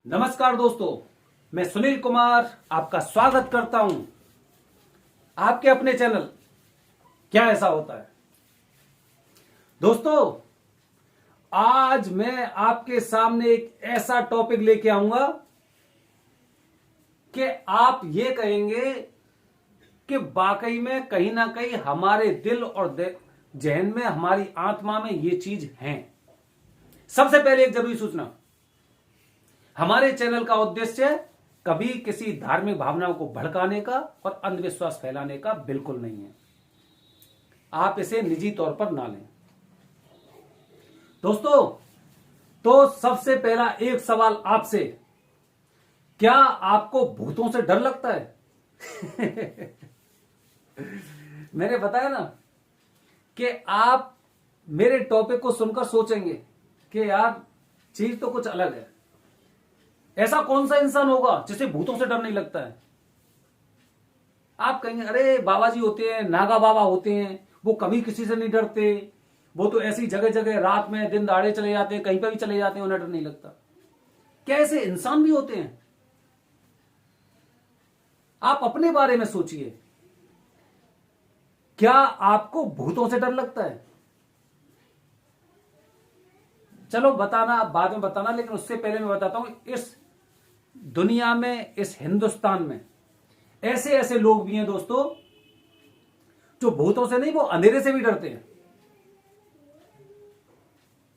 नमस्कार दोस्तों, मैं सुनील कुमार आपका स्वागत करता हूं आपके अपने चैनल क्या ऐसा होता है। दोस्तों, आज मैं आपके सामने एक ऐसा टॉपिक लेके आऊंगा कि आप ये कहेंगे कि वाकई में कहीं ना कहीं हमारे दिल और जहन में, हमारी आत्मा में ये चीज है। सबसे पहले एक जरूरी सूचना, हमारे चैनल का उद्देश्य कभी किसी धार्मिक भावनाओं को भड़काने का और अंधविश्वास फैलाने का बिल्कुल नहीं है। आप इसे निजी तौर पर ना लें। दोस्तों, तो सबसे पहला एक सवाल आपसे, क्या आपको भूतों से डर लगता है? मैंने बताया ना कि आप मेरे टॉपिक को सुनकर सोचेंगे कि यार चीज तो कुछ अलग है। ऐसा कौन सा इंसान होगा जिसे भूतों से डर नहीं लगता है? आप कहेंगे अरे बाबा जी होते हैं, नागा बाबा होते हैं, वो कभी किसी से नहीं डरते, वो तो ऐसी जगह जगह रात में दिन दहाड़े चले जाते हैं, कहीं पर भी चले जाते हैं, उन्हें डर नहीं लगता। क्या ऐसे इंसान भी होते हैं? आप अपने बारे में सोचिए, क्या आपको भूतों से डर लगता है? चलो बताना, आप बाद में बताना, लेकिन उससे पहले मैं बताता हूं, इस दुनिया में, इस हिंदुस्तान में ऐसे ऐसे लोग भी हैं दोस्तों, जो भूतों से नहीं, वो अंधेरे से भी डरते हैं।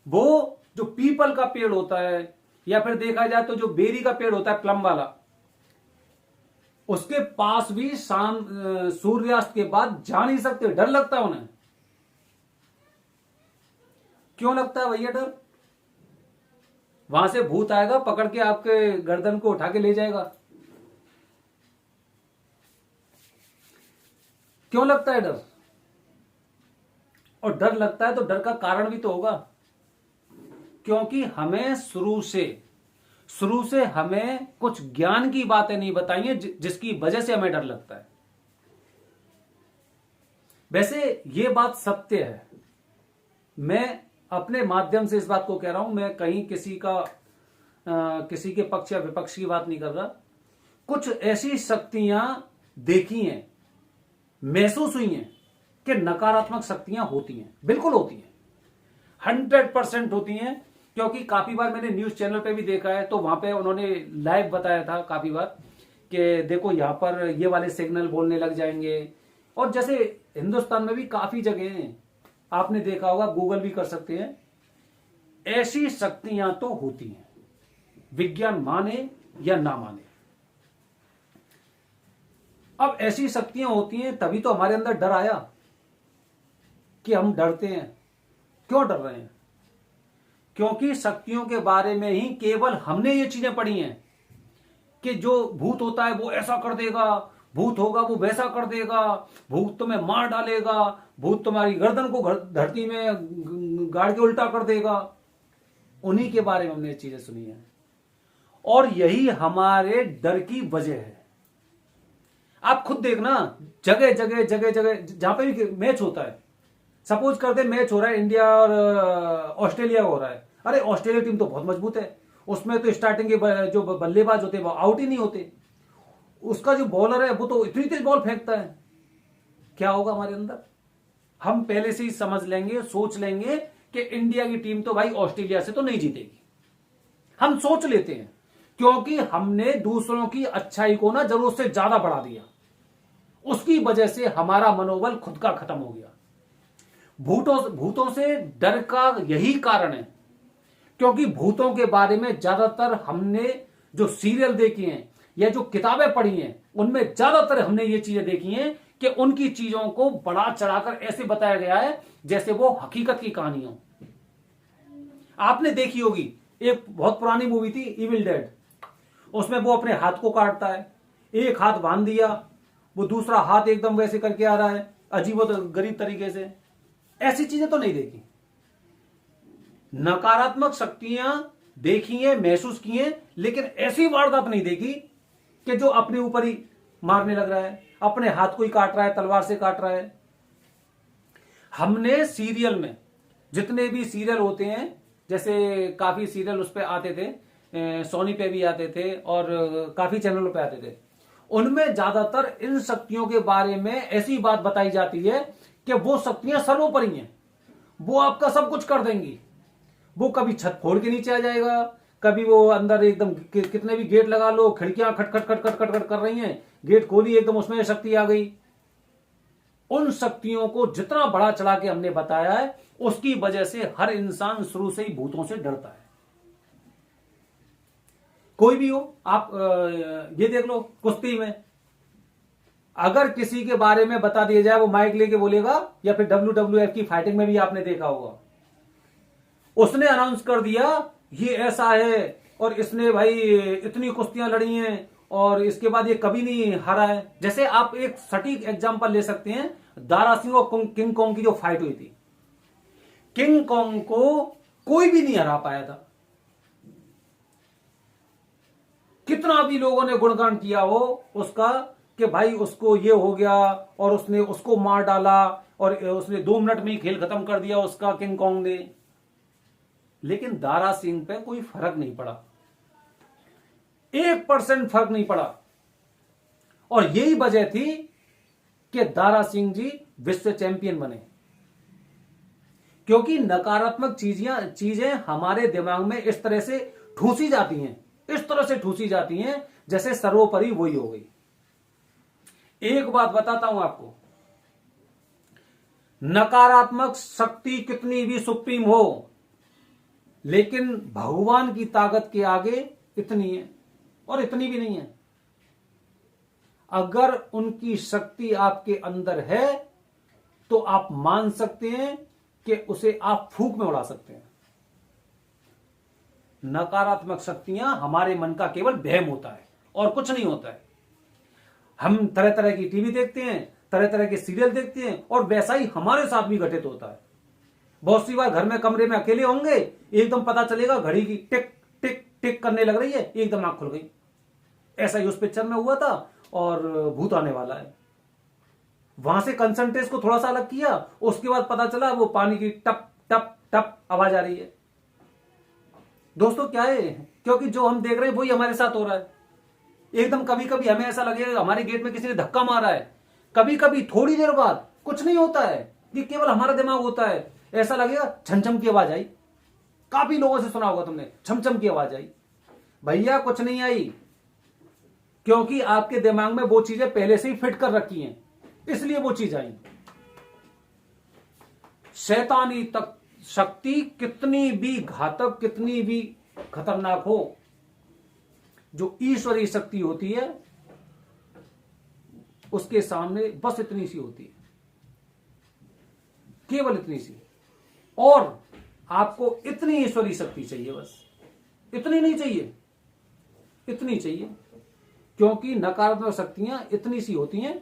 वो जो पीपल का पेड़ होता है, या फिर देखा जाए तो जो बेरी का पेड़ होता है, प्लम वाला, उसके पास भी शाम सूर्यास्त के बाद जा नहीं सकते, डर लगता है उन्हें। क्यों लगता है भैया डर? वहां से भूत आएगा, पकड़ के आपके गर्दन को उठा के ले जाएगा। क्यों लगता है डर? और डर लगता है तो डर का कारण भी तो होगा, क्योंकि हमें शुरू से हमें कुछ ज्ञान की बातें नहीं बताई हैं जिसकी वजह से हमें डर लगता है। वैसे ये बात सत्य है, मैं अपने माध्यम से इस बात को कह रहा हूं, मैं कहीं किसी के पक्ष या विपक्ष की बात नहीं कर रहा। कुछ ऐसी शक्तियां देखी हैं, महसूस हुई हैं कि नकारात्मक शक्तियां होती हैं, बिल्कुल होती हैं, 100% होती हैं। क्योंकि काफी बार मैंने न्यूज चैनल पे भी देखा है, तो वहां पे उन्होंने लाइव बताया था काफी बार कि देखो यहां पर ये वाले सिग्नल बोलने लग जाएंगे। और जैसे हिंदुस्तान में भी काफी जगह हैं, आपने देखा होगा, गूगल भी कर सकते हैं, ऐसी शक्तियां तो होती हैं, विज्ञान माने या ना माने। अब ऐसी शक्तियां होती हैं, तभी तो हमारे अंदर डर आया कि हम डरते हैं। क्यों डर रहे हैं? क्योंकि शक्तियों के बारे में ही केवल हमने ये चीजें पढ़ी हैं कि जो भूत होता है वो ऐसा कर देगा, भूत होगा वो वैसा कर देगा, भूत तुम्हें मार डालेगा, भूत तुम्हारी गर्दन को धरती में गाड़ के उल्टा कर देगा। उन्हीं के बारे में हमने ये चीजें सुनी है, और यही हमारे डर की वजह है। आप खुद देखना, जगह जगह जगह जगह जहां पे भी मैच होता है, सपोज करते मैच हो रहा है, इंडिया और ऑस्ट्रेलिया हो रहा है, अरे ऑस्ट्रेलिया टीम तो बहुत मजबूत है, उसमें तो स्टार्टिंग के जो बल्लेबाज होते हैं वो आउट ही नहीं होते, उसका जो बॉलर है वो तो इतनी तेज बॉल फेंकता है। क्या होगा हमारे अंदर? हम पहले से ही समझ लेंगे, सोच लेंगे कि इंडिया की टीम तो भाई ऑस्ट्रेलिया से तो नहीं जीतेगी। हम सोच लेते हैं, क्योंकि हमने दूसरों की अच्छाई को ना जरूरत से ज्यादा बढ़ा दिया, उसकी वजह से हमारा मनोबल खुद का खत्म हो गया। भूतों से डर का यही कारण है, क्योंकि भूतों के बारे में ज्यादातर हमने जो सीरियल देखे हैं या जो किताबें पढ़ी हैं, उनमें ज्यादातर हमने ये चीजें देखी हैं कि उनकी चीजों को बढ़ा चढ़ाकर ऐसे बताया गया है जैसे वो हकीकत की कहानी हो। आपने देखी होगी, एक बहुत पुरानी मूवी थी इविल डेड, उसमें वो अपने हाथ को काटता है, एक हाथ बांध दिया, वो दूसरा हाथ एकदम वैसे करके आ रहा है, अजीब गरीब तरीके से। ऐसी चीजें तो नहीं देखी। नकारात्मक शक्तियां देखी हैं, महसूस की हैं, लेकिन ऐसी वारदात नहीं देखी कि जो अपने ऊपर ही मारने लग रहा है, अपने हाथ को ही काट रहा है, तलवार से काट रहा है। हमने सीरियल में, जितने भी सीरियल होते हैं, जैसे काफी सीरियल उस पर आते थे, सोनी पे भी आते थे और काफी चैनलों पे आते थे, उनमें ज्यादातर इन शक्तियों के बारे में ऐसी बात बताई जाती है कि वो शक्तियां सर्वोपरि हैं, वो आपका सब कुछ कर देंगी। वो कभी छत फोड़ के नीचे आ जाएगा, कभी वो अंदर एकदम कितने भी गेट लगा लो, खिड़कियां खट खट खट खट खट खट कर रही हैं, गेट खोली एकदम उसमें शक्ति आ गई। उन शक्तियों को जितना बड़ा चढ़ा के हमने बताया है, उसकी वजह से हर इंसान शुरू से ही भूतों से डरता है। कोई भी हो, आप ये देख लो, कुश्ती में अगर किसी के बारे में बता दिया जाए, वो माइक लेके बोलेगा, या फिर WWF की फाइटिंग में भी आपने देखा होगा, उसने अनाउंस कर दिया ये ऐसा है और इसने भाई इतनी कुश्तियां लड़ी हैं और इसके बाद ये कभी नहीं हारा है। जैसे आप एक सटीक एग्जांपल ले सकते हैं, दारा सिंह और किंग कॉन्ग की जो फाइट हुई थी, किंग कॉन्ग को कोई भी नहीं हरा पाया था। कितना भी लोगों ने गुणगान किया हो उसका कि भाई उसको ये हो गया और उसने उसको मार डाला और उसने 2 मिनट में ही खेल खत्म कर दिया उसका, किंग कॉन्ग ने। लेकिन दारा सिंह पे कोई फर्क नहीं पड़ा, 1% फर्क नहीं पड़ा। और यही वजह थी कि दारा सिंह जी विश्व चैंपियन बने, क्योंकि नकारात्मक चीजें हमारे दिमाग में इस तरह से ठूसी जाती हैं, इस तरह से ठूसी जाती हैं जैसे सर्वोपरि वही हो गई। एक बात बताता हूं आपको, नकारात्मक शक्ति कितनी भी सुप्रीम हो, लेकिन भगवान की ताकत के आगे इतनी है और इतनी भी नहीं है। अगर उनकी शक्ति आपके अंदर है तो आप मान सकते हैं कि उसे आप फूंक में उड़ा सकते हैं। नकारात्मक शक्तियां हमारे मन का केवल वहम होता है और कुछ नहीं होता है। हम तरह तरह की टीवी देखते हैं, तरह तरह के सीरियल देखते हैं और वैसा ही हमारे साथ भी घटित होता है। बहुत सी बार घर में कमरे में अकेले होंगे, एकदम पता चलेगा घड़ी की टिक टिक टिक करने लग रही है, एकदम आंख खुल गई। ऐसा ही उस पिक्चर में हुआ था और भूत आने वाला है। वहां से कंसंट्रेट को थोड़ा सा अलग किया, उसके बाद पता चला वो पानी की टप टप टप आवाज आ रही है। दोस्तों क्या है, क्योंकि जो हम देख रहे हैं वही हमारे साथ हो रहा है। एकदम कभी कभी हमें ऐसा लगेगा हमारे गेट में किसी ने धक्का मारा है, कभी कभी थोड़ी देर बाद कुछ नहीं होता है, ये केवल हमारा दिमाग होता है। ऐसा लगेगा छमछम की आवाज आई, काफी लोगों से सुना होगा तुमने, छमछम की आवाज आई। भैया कुछ नहीं आई, क्योंकि आपके दिमाग में वो चीजें पहले से ही फिट कर रखी हैं, इसलिए वो चीज आई। शैतानी तक शक्ति कितनी भी घातक, कितनी भी खतरनाक हो, जो ईश्वरीय शक्ति होती है उसके सामने बस इतनी सी होती है, केवल इतनी सी। और आपको इतनी ईश्वरीय शक्ति चाहिए, बस इतनी नहीं चाहिए, इतनी चाहिए, क्योंकि नकारात्मक शक्तियां इतनी सी होती हैं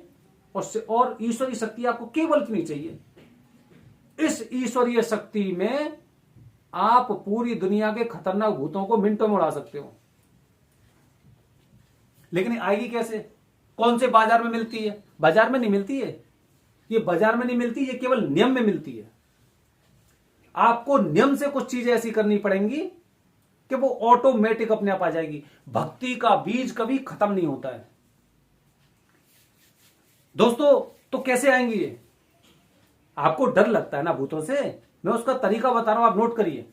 और ईश्वरीय शक्ति आपको केवल इतनी चाहिए। इस ईश्वरीय शक्ति में आप पूरी दुनिया के खतरनाक भूतों को मिनटों में उड़ा सकते हो। लेकिन आएगी कैसे, कौन से बाजार में मिलती है? बाजार में नहीं मिलती है, ये बाजार में नहीं मिलती, ये केवल नियम में मिलती है। आपको नियम से कुछ चीजें ऐसी करनी पड़ेंगी कि वो ऑटोमेटिक अपने आप आ जाएगी। भक्ति का बीज कभी खत्म नहीं होता है दोस्तों। तो कैसे आएंगी ये? आपको डर लगता है ना भूतों से, मैं उसका तरीका बता रहा हूं, आप नोट करिए।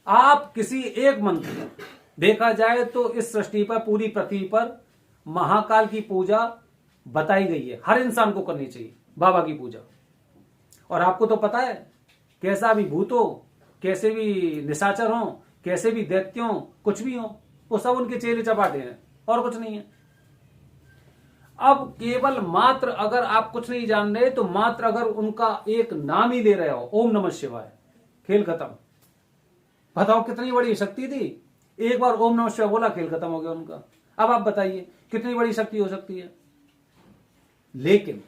आप किसी एक मंत्र, देखा जाए तो इस सृष्टि पर, पूरी पृथ्वी पर महाकाल की पूजा बताई गई है, हर इंसान को करनी चाहिए बाबा की पूजा। और आपको तो पता है, कैसा भी भूत हो, कैसे भी निशाचर हो, कैसे भी दैत्य हो, कुछ भी हो, वो सब उनके चेले चपाटे हैं और कुछ नहीं है। अब केवल मात्र अगर आप कुछ नहीं जान रहे, तो मात्र अगर उनका एक नाम ही ले रहे हो, ओम नमः शिवाय, खेल खत्म। बताओ कितनी बड़ी शक्ति थी, एक बार ओम नमः शिवाय बोला, खेल खत्म हो गया उनका। अब आप बताइए कितनी बड़ी शक्ति हो सकती है। लेकिन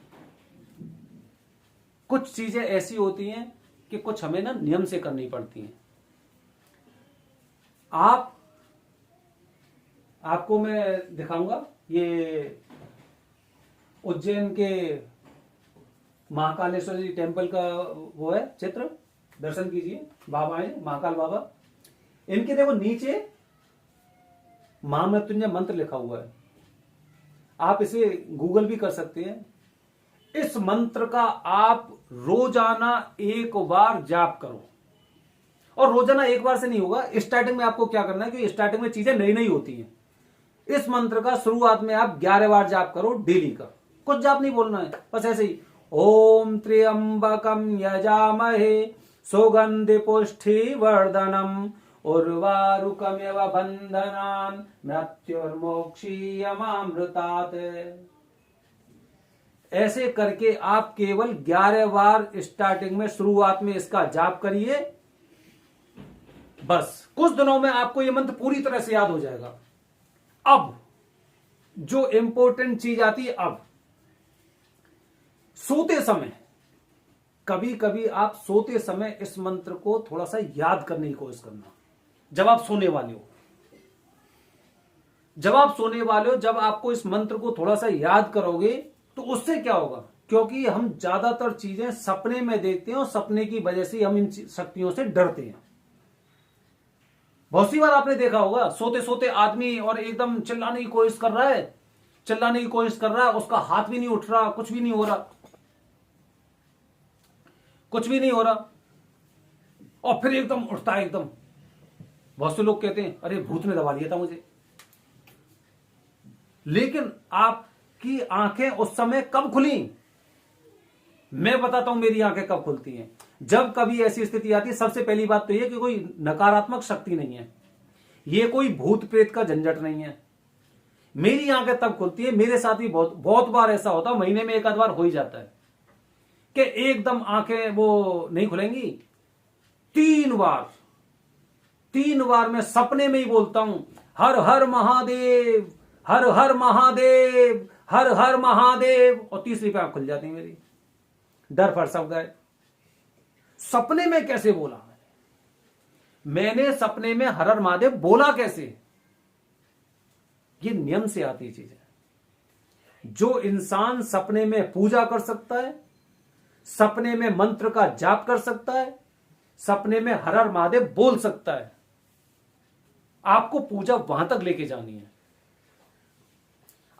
कुछ चीजें ऐसी होती हैं कि कुछ हमें ना नियम से करनी पड़ती हैं। आपको मैं दिखाऊंगा, ये उज्जैन के महाकालेश्वरी टेम्पल का वो है चित्र, दर्शन कीजिए। बाबा है महाकाल बाबा, इनके देखो नीचे महामृत्युंजय मंत्र लिखा हुआ है, आप इसे गूगल भी कर सकते हैं। इस मंत्र का आप रोजाना एक बार जाप करो, और रोजाना एक बार से नहीं होगा। स्टार्टिंग में आपको क्या करना है, क्योंकि स्टार्टिंग में चीजें नई नई होती हैं। इस मंत्र का शुरुआत में आप 11 बार जाप करो डेली का, कुछ जाप नहीं बोलना है, बस ऐसे ही ओम त्र्यंबकम यजामहे सुगंधि पुष्टि वर्धनम उर्वारुकमेव बंधनान् मृत्युर्मोक्षीयमामृतात्। ऐसे करके आप केवल 11 बार स्टार्टिंग में शुरुआत में इसका जाप करिए। बस कुछ दिनों में आपको यह मंत्र पूरी तरह से याद हो जाएगा। अब जो इंपॉर्टेंट चीज आती है, अब सोते समय, कभी कभी आप सोते समय इस मंत्र को थोड़ा सा याद करने की कोशिश करना। जब आप सोने वाले हो, जब आपको इस मंत्र को थोड़ा सा याद करोगे तो उससे क्या होगा, क्योंकि हम ज्यादातर चीजें सपने में देखते हैं और सपने की वजह से हम इन शक्तियों से डरते हैं। बहुत सी बार आपने देखा होगा सोते सोते आदमी और एकदम चिल्लाने की कोशिश कर रहा है, उसका हाथ भी नहीं उठ रहा, कुछ भी नहीं हो रहा, और फिर एकदम उठता है एकदम। बहुत से लोग कहते हैं अरे भूत ने दबा लिया था मुझे। लेकिन आपकी आंखें उस समय कब खुली? मैं बताता हूं मेरी आंखें कब खुलती हैं। जब कभी ऐसी स्थिति आती है, सबसे पहली बात तो यह कि कोई नकारात्मक शक्ति नहीं है, यह कोई भूत प्रेत का झंझट नहीं है। मेरी आंखें तब खुलती है, मेरे साथ भी बहुत बार ऐसा होता, महीने में एक आध बार हो ही जाता है कि एकदम आंखें वो नहीं खुलेंगी। 3 बार मैं सपने में ही बोलता हूं हर हर महादेव, हर हर महादेव, हर हर महादेव, और तीसरी पे आंख खुल जाती है मेरी। डर फर सब गए। सपने में कैसे बोला मैंने सपने में हर हर महादेव बोला कैसे? ये नियम से आती चीज है। जो इंसान सपने में पूजा कर सकता है, सपने में मंत्र का जाप कर सकता है, सपने में हर हर महादेव बोल सकता है, आपको पूजा वहां तक लेके जानी है।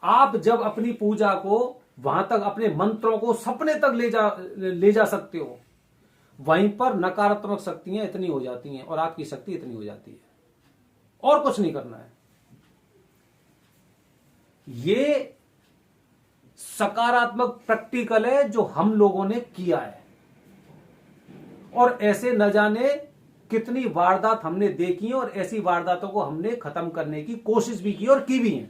आप जब अपनी पूजा को वहां तक, अपने मंत्रों को सपने तक ले जा सकते हो, वहीं पर नकारात्मक शक्तियां इतनी हो जाती हैं और आपकी शक्ति इतनी हो जाती है। और कुछ नहीं करना है। ये सकारात्मक प्रैक्टिकल है जो हम लोगों ने किया है, और ऐसे न जाने कितनी वारदात हमने देखी है, और ऐसी वारदातों को हमने खत्म करने की कोशिश भी की और की भी है।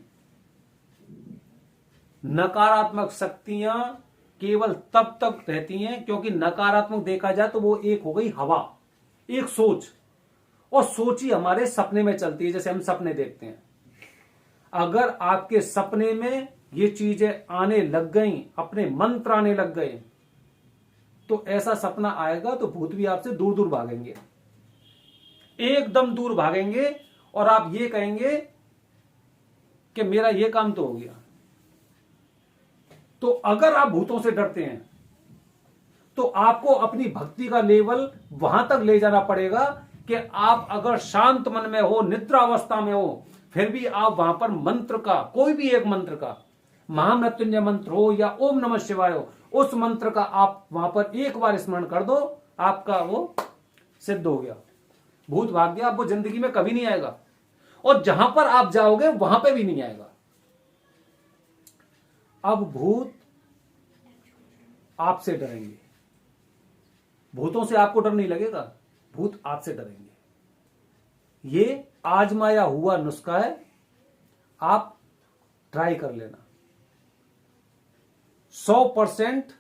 नकारात्मक शक्तियां केवल तब तक रहती हैं, क्योंकि नकारात्मक देखा जाए तो वो एक हो गई हवा, एक सोच, और सोच ही हमारे सपने में चलती है। जैसे हम सपने देखते हैं, अगर आपके सपने में ये चीजें आने लग गई, अपने मंत्र आने लग गए, तो ऐसा सपना आएगा तो भूत भी आपसे दूर दूर भागेंगे, एकदम दूर भागेंगे, और आप ये कहेंगे कि मेरा ये काम तो हो गया। तो अगर आप भूतों से डरते हैं तो आपको अपनी भक्ति का लेवल वहां तक ले जाना पड़ेगा कि आप अगर शांत मन में हो, निद्रा अवस्था में हो, फिर भी आप वहां पर मंत्र का, कोई भी एक मंत्र का, महामृत्युंजय मंत्र हो या ओम नमः शिवाय हो, उस मंत्र का आप वहां पर एक बार स्मरण कर दो, आपका वो सिद्ध हो गया, भूत भाग गया। अब वो जिंदगी में कभी नहीं आएगा, और जहां पर आप जाओगे वहां पे भी नहीं आएगा। अब भूत आपसे डरेंगे, भूतों से आपको डर नहीं लगेगा, भूत आपसे डरेंगे। ये आजमाया हुआ नुस्खा है, आप ट्राई कर लेना। 100%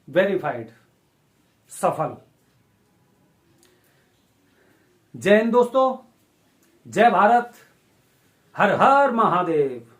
वेरीफाइड, सफल। जय हिंद दोस्तों, जय भारत, हर हर महादेव।